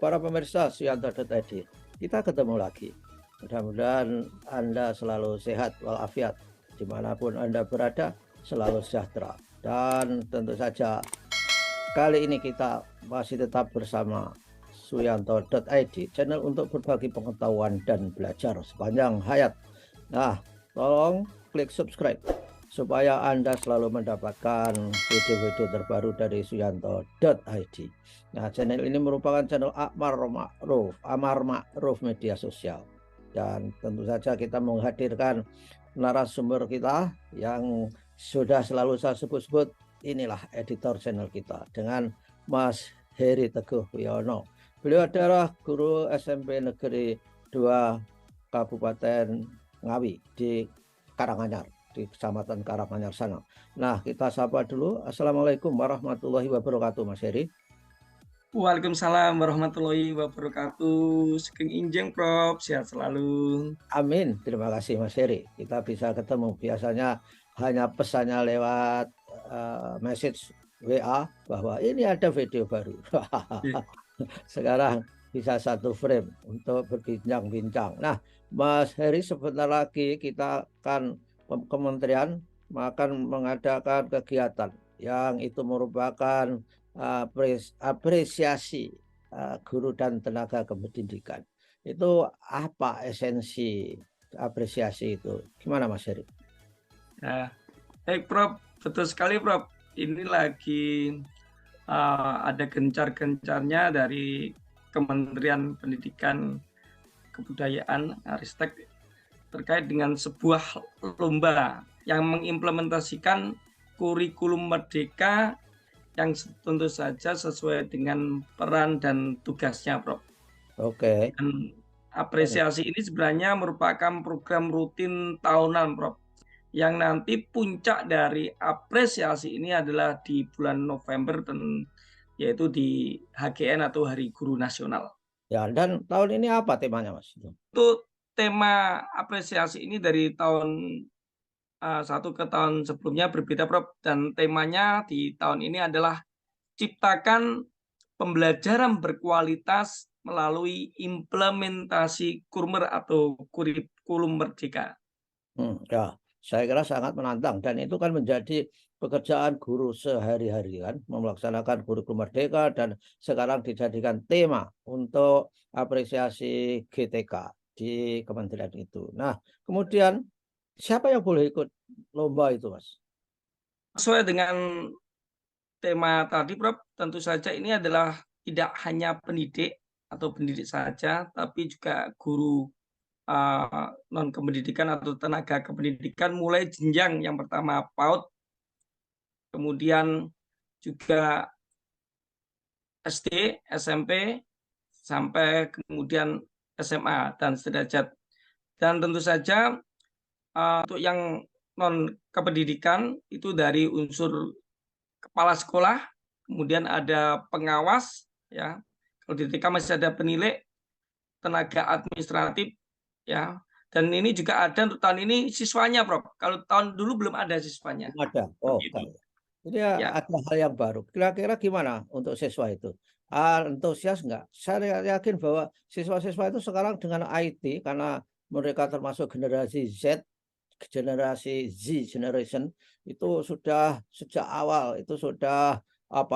para pemirsa Suyanto.id, kita ketemu lagi. Mudah-mudahan Anda selalu sehat walafiat, dimanapun Anda berada, selalu sejahtera. Dan tentu saja kali ini kita masih tetap bersama Suyanto.id, channel untuk berbagi pengetahuan dan belajar sepanjang hayat. Nah, tolong klik subscribe supaya Anda selalu mendapatkan video-video terbaru dari Suyanto.id. Nah, channel ini merupakan channel Amar Ma'ruf media sosial. Dan tentu saja kita menghadirkan narasumber kita yang sudah selalu saya sebut-sebut, inilah editor channel kita dengan Mas Heri Teguh Wiono. Beliau adalah guru SMP Negeri 2 Kabupaten Ngawi di Karanganyar, di Kecamatan Karanganyar sana. Nah, kita sapa dulu. Assalamualaikum warahmatullahi wabarakatuh, Mas Heri. Waalaikumsalam warahmatullahi wabarakatuh. Sugeng Injeng Prof, sehat selalu. Amin, terima kasih Mas Heri. Kita bisa ketemu, biasanya hanya pesannya lewat message WA bahwa ini ada video baru. Sekarang bisa satu frame untuk berbincang-bincang. Nah, Mas Heri, sebentar lagi kita akan kementerian akan mengadakan kegiatan yang itu merupakan apresiasi guru dan tenaga kependidikan. Itu apa esensi apresiasi itu? Gimana Mas Heri? Nah, baik Prof, betul sekali Prof. Ini lagi ada gencar-gencarnya dari Kementerian Pendidikan Kebudayaan Ristek terkait dengan sebuah lomba yang mengimplementasikan kurikulum merdeka yang tentu saja sesuai dengan peran dan tugasnya, Prof. Oke. Dan apresiasi ini sebenarnya merupakan program rutin tahunan, Prof. Yang nanti puncak dari apresiasi ini adalah di bulan November, yaitu di HGN atau Hari Guru Nasional. Ya, dan tahun ini apa temanya, Mas? Itu tema apresiasi ini dari tahun satu ke tahun sebelumnya berbeda, Prof. Dan temanya di tahun ini adalah ciptakan pembelajaran berkualitas melalui implementasi Kurmer atau kurikulum merdeka. Ya, saya kira sangat menantang dan itu kan menjadi pekerjaan guru sehari-hari kan, melaksanakan kurikulum merdeka dan sekarang dijadikan tema untuk apresiasi GTK di kementerian itu. Nah, kemudian siapa yang boleh ikut lomba itu, Mas? Sesuai dengan tema tadi, Prof, tentu saja ini adalah tidak hanya pendidik atau pendidik saja, tapi juga guru non kependidikan atau tenaga kependidikan mulai jenjang yang pertama PAUD, kemudian juga SD, SMP, sampai kemudian SMA dan sederajat. Dan tentu saja untuk yang non kependidikan itu dari unsur kepala sekolah, kemudian ada pengawas, ya. Kalau di TK masih ada penilai, tenaga administratif, ya. Dan ini juga ada untuk tahun ini siswanya, Prof. Kalau tahun dulu belum ada siswanya. Ada. Oh, jadi Ya. ada hal yang baru. Kira-kira gimana untuk siswa itu? Antusias nggak? Saya yakin bahwa siswa-siswa itu sekarang dengan IT, karena mereka termasuk generasi Z, generation itu sudah sejak awal itu sudah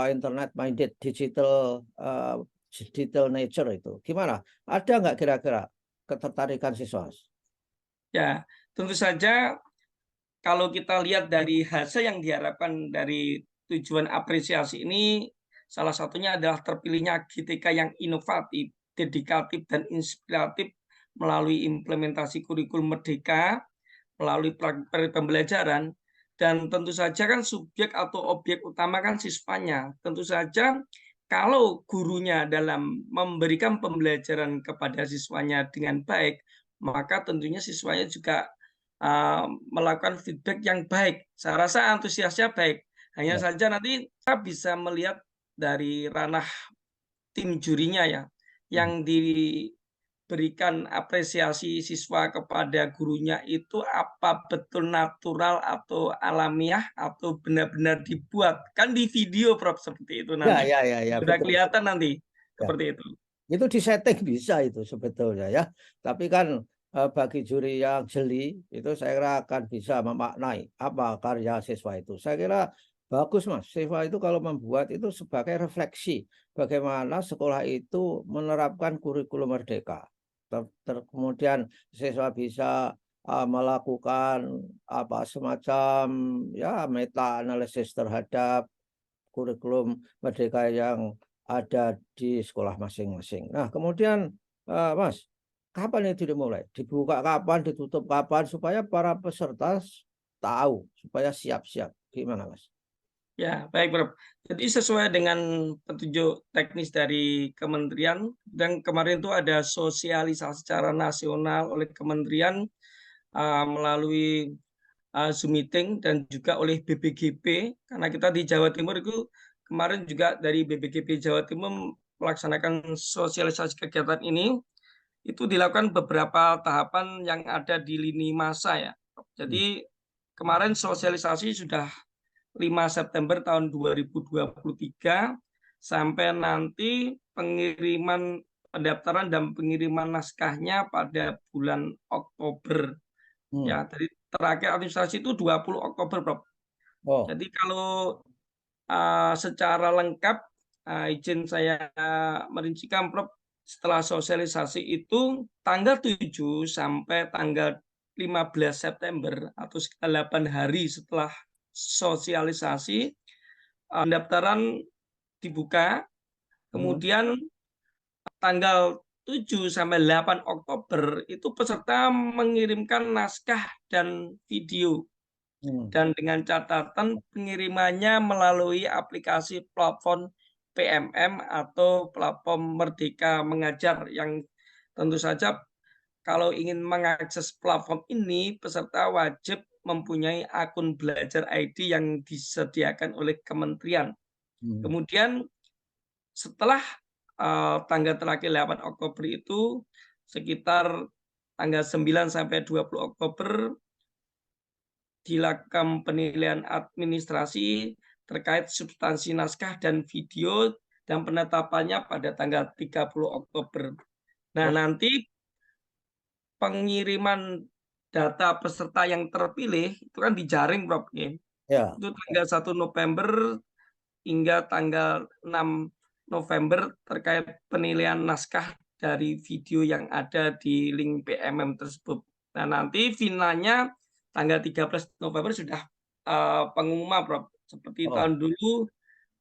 internet minded, digital nature itu. Gimana? Ada nggak kira-kira ketertarikan siswa? Ya, tentu saja kalau kita lihat dari hasil yang diharapkan dari tujuan apresiasi ini, salah satunya adalah terpilihnya GTK yang inovatif, dedikatif, dan inspiratif melalui implementasi kurikulum merdeka, melalui praktik pembelajaran, dan tentu saja kan subjek atau objek utama kan siswanya. Tentu saja kalau gurunya dalam memberikan pembelajaran kepada siswanya dengan baik, maka tentunya siswanya juga melakukan feedback yang baik. Saya rasa antusiasnya baik. Hanya saja nanti kita bisa melihat dari ranah tim jurinya ya, yang diberikan apresiasi siswa kepada gurunya itu apa betul natural atau alamiah atau benar-benar dibuat. Kan di video, Prof, seperti itu nanti. Ya, Sudah betul. kelihatan nanti Ya. seperti itu. Itu disetting bisa itu sebetulnya ya. Tapi kan bagi juri yang jeli itu saya kira akan bisa memaknai apa karya siswa itu. Saya kira bagus Mas. Siswa itu kalau membuat itu sebagai refleksi bagaimana sekolah itu menerapkan kurikulum merdeka. Kemudian siswa bisa melakukan apa semacam ya meta analisis terhadap kurikulum merdeka yang ada di sekolah masing-masing. Nah, kemudian Mas, kapan itu dimulai? Dibuka kapan, ditutup kapan supaya para peserta tahu, supaya siap-siap. Gimana, Mas? Ya, baik, Prof. Jadi sesuai dengan petunjuk teknis dari kementerian, dan kemarin itu ada sosialisasi secara nasional oleh kementerian melalui Zoom meeting dan juga oleh BPGP, karena kita di Jawa Timur itu kemarin juga dari BPGP Jawa Timur melaksanakan sosialisasi kegiatan ini, itu dilakukan beberapa tahapan yang ada di lini masa ya. Hmm. Jadi kemarin sosialisasi sudah 5 September tahun 2023 sampai nanti pengiriman pendaftaran dan pengiriman naskahnya pada bulan Oktober. Hmm. Ya, dari terakhir administrasi itu 20 Oktober, Prof. Oh, Jadi kalau secara lengkap izin saya merincikan, Prof, setelah sosialisasi itu tanggal 7 sampai tanggal 15 September atau sekitar 8 hari setelah sosialisasi pendaftaran dibuka, hmm. kemudian tanggal 7 sampai 8 Oktober itu peserta mengirimkan naskah dan video, Hmm. dan dengan catatan pengirimannya melalui aplikasi platform PMM atau platform Merdeka Mengajar, yang tentu saja kalau ingin mengakses platform ini peserta wajib mempunyai akun belajar ID yang disediakan oleh kementerian. Hmm. Kemudian setelah tanggal terakhir 8 Oktober itu sekitar tanggal 9 sampai 20 Oktober dilakukan penilaian administrasi terkait substansi naskah dan video dan penetapannya pada tanggal 30 Oktober. Nah, Oh, nanti pengiriman data peserta yang terpilih itu kan dijaring, Prof. ya. Itu tanggal 1 November hingga tanggal 6 November terkait penilaian naskah dari video yang ada di link PMM tersebut. Nah, nanti finalnya tanggal 13 November sudah pengumuman, Prof. Seperti Oh, tahun dulu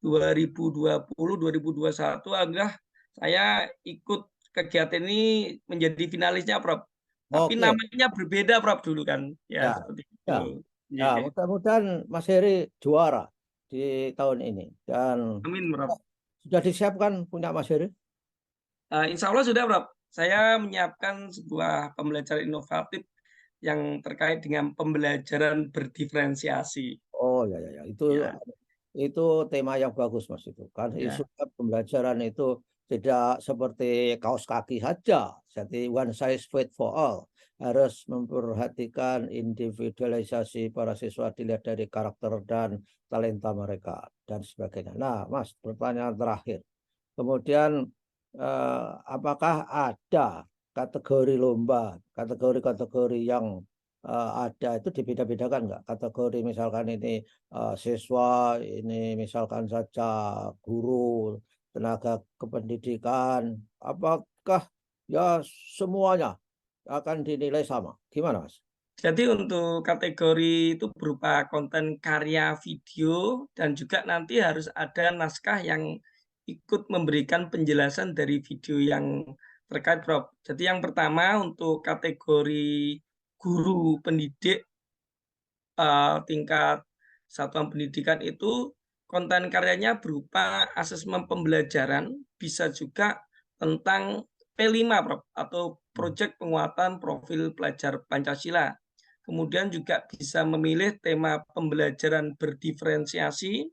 2020, 2021 adalah saya ikut kegiatan ini menjadi finalisnya, Prof. Tapi oke. namanya berbeda, Prof, dulu kan. Ya, Ya, seperti ya. itu. Ya, Iya. mudah-mudahan Mas Heri juara di tahun ini. Dan Amin, Prof. sudah disiapkan punya Mas Heri? Insya Allah sudah, Prof. Saya menyiapkan sebuah pembelajaran inovatif yang terkait dengan pembelajaran berdiferensiasi. Oh ya ya ya, Ya, itu tema yang bagus Mas itu. Kan isu ya. pembelajaran itu tidak seperti kaos kaki saja. Jadi one size fit for all. Harus memperhatikan individualisasi para siswa dilihat dari karakter dan talenta mereka dan sebagainya. Nah, Mas, pertanyaan terakhir. Kemudian apakah ada kategori lomba, kategori-kategori yang ada itu dibeda-bedakan nggak? Kategori misalkan ini siswa, ini misalkan saja guru, tenaga kependidikan, apakah ya semuanya akan dinilai sama? Gimana, Mas? Jadi untuk kategori itu berupa konten karya video dan juga nanti harus ada naskah yang ikut memberikan penjelasan dari video yang terkait, Prof. Jadi yang pertama untuk kategori guru pendidik tingkat satuan pendidikan itu konten karyanya berupa asesmen pembelajaran, bisa juga tentang P5, Prof, atau proyek penguatan profil pelajar Pancasila. Kemudian juga bisa memilih tema pembelajaran berdiferensiasi,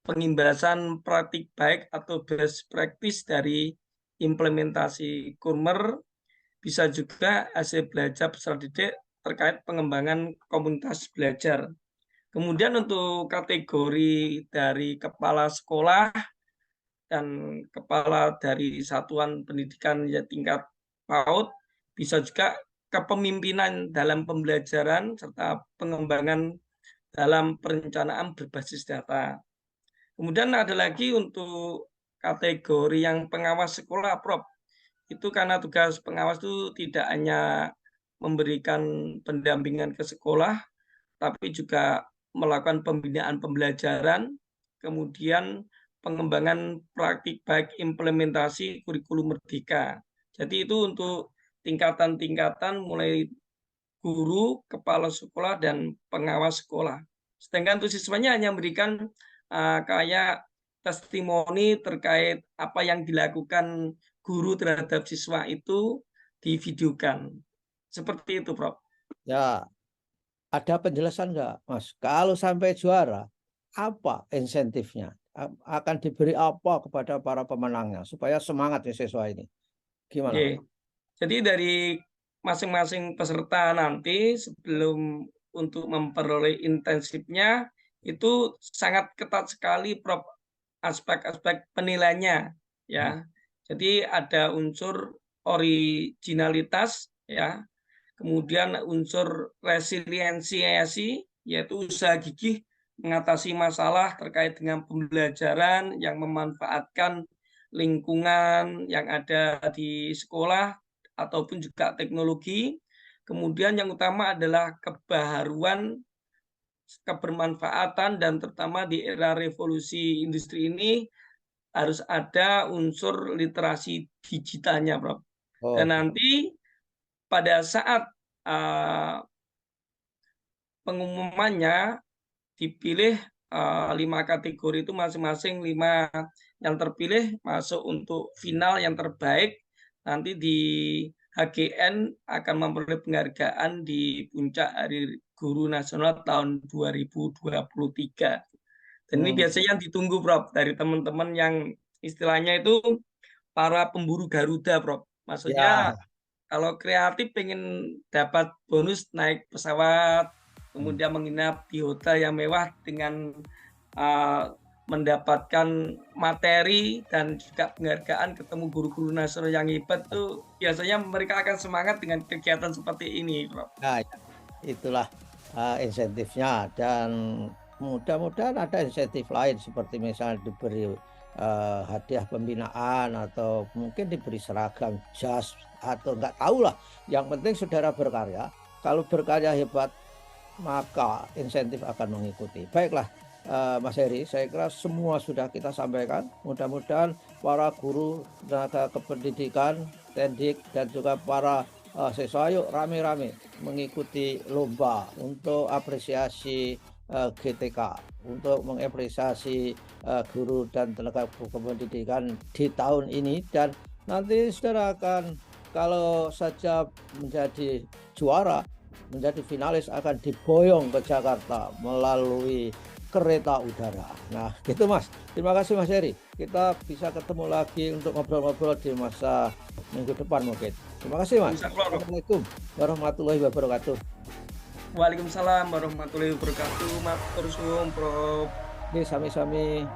pengimbasan praktik baik atau best practice dari implementasi Kurmer, bisa juga hasil belajar peserta didik terkait pengembangan komunitas belajar. Kemudian untuk kategori dari kepala sekolah dan kepala dari satuan pendidikan ya tingkat PAUD, bisa juga kepemimpinan dalam pembelajaran serta pengembangan dalam perencanaan berbasis data. Kemudian ada lagi untuk kategori yang pengawas sekolah, Prof. Itu karena tugas pengawas itu tidak hanya memberikan pendampingan ke sekolah, tapi juga melakukan pembinaan pembelajaran, kemudian pengembangan praktik baik implementasi kurikulum merdeka. Jadi itu untuk tingkatan-tingkatan mulai guru, kepala sekolah, dan pengawas sekolah. Sedangkan untuk siswanya hanya memberikan kayak testimoni terkait apa yang dilakukan guru terhadap siswa itu divideokan. Seperti itu, Prof. Ya, ada penjelasan nggak, Mas? Kalau sampai juara, apa insentifnya? Akan diberi apa kepada para pemenangnya supaya semangat ya siswa ini? Gimana? Oke. Jadi dari masing-masing peserta nanti sebelum untuk memperoleh intensifnya itu sangat ketat sekali, Prof, aspek-aspek penilaiannya ya. Jadi ada unsur originalitas ya, kemudian unsur resiliensi yaitu usaha gigih mengatasi masalah terkait dengan pembelajaran yang memanfaatkan lingkungan yang ada di sekolah ataupun juga teknologi. Kemudian yang utama adalah kebaharuan, kebermanfaatan, dan terutama di era revolusi industri ini harus ada unsur literasi digitalnya, Prof. Oh, Dan nanti pada saat pengumumannya dipilih 5 kategori itu masing-masing 5 yang terpilih masuk untuk final yang terbaik. Nanti di HGN akan memperoleh penghargaan di puncak Hari Guru Nasional tahun 2023. Dan ini biasanya yang ditunggu, Prof, dari teman-teman yang istilahnya itu para pemburu Garuda, Prof. Maksudnya ya. kalau kreatif pengen dapat bonus naik pesawat, kemudian menginap di hotel yang mewah dengan mendapatkan materi dan juga penghargaan, ketemu guru-guru nasional yang hebat tuh biasanya mereka akan semangat dengan kegiatan seperti ini, Prof. Nah, itulah insentifnya, dan mudah-mudahan ada insentif lain seperti misalnya diberi hadiah pembinaan atau mungkin diberi seragam jas atau nggak tahu lah. Yang penting saudara berkarya. Kalau berkarya hebat maka insentif akan mengikuti. Baiklah, Mas Heri, saya kira semua sudah kita sampaikan. Mudah-mudahan para guru, tenaga kependidikan, tendik, dan juga para siswa yuk rame-rame mengikuti lomba untuk apresiasi GTK, untuk mengapresiasi guru dan tenaga kependidikan di tahun ini. Dan nanti saudara akan, kalau saja menjadi juara, menjadi finalis, akan diboyong ke Jakarta melalui kereta udara. Nah, gitu Mas. Terima kasih Mas Heri. Kita bisa ketemu lagi untuk ngobrol-ngobrol di masa minggu depan mungkin. Terima kasih Mas. Assalamualaikum warahmatullahi wabarakatuh. Waalaikumsalam warahmatullahi wabarakatuh. Matur suwun, Prof. Ini sami-sami.